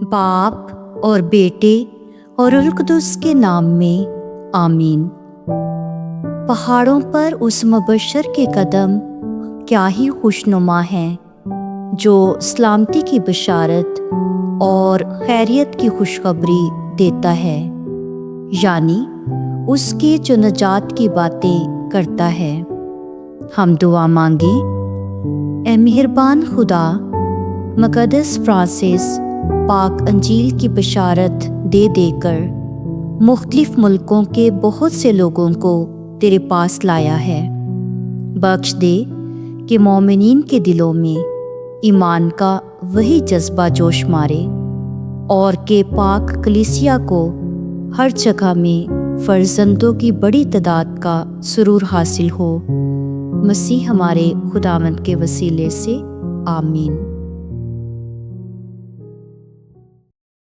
باپ اور بیٹے اور روح القدس کے نام میں آمین۔ پہاڑوں پر اس مبشر کے قدم کیا ہی خوشنما ہیں جو سلامتی کی بشارت اور خیریت کی خوشخبری دیتا ہے، یعنی اس کی جو نجات کی باتیں کرتا ہے۔ ہم دعا مانگیں۔ اے مہربان خدا، مقدس فرانسس پاک انجیل کی بشارت دے دے کر مختلف ملکوں کے بہت سے لوگوں کو تیرے پاس لایا ہے۔ بخش دے کہ مومنین کے دلوں میں ایمان کا وہی جذبہ جوش مارے اور کہ پاک کلیسیا کو ہر جگہ میں فرزندوں کی بڑی تعداد کا سرور حاصل ہو۔ مسیح ہمارے خداوند کے وسیلے سے آمین۔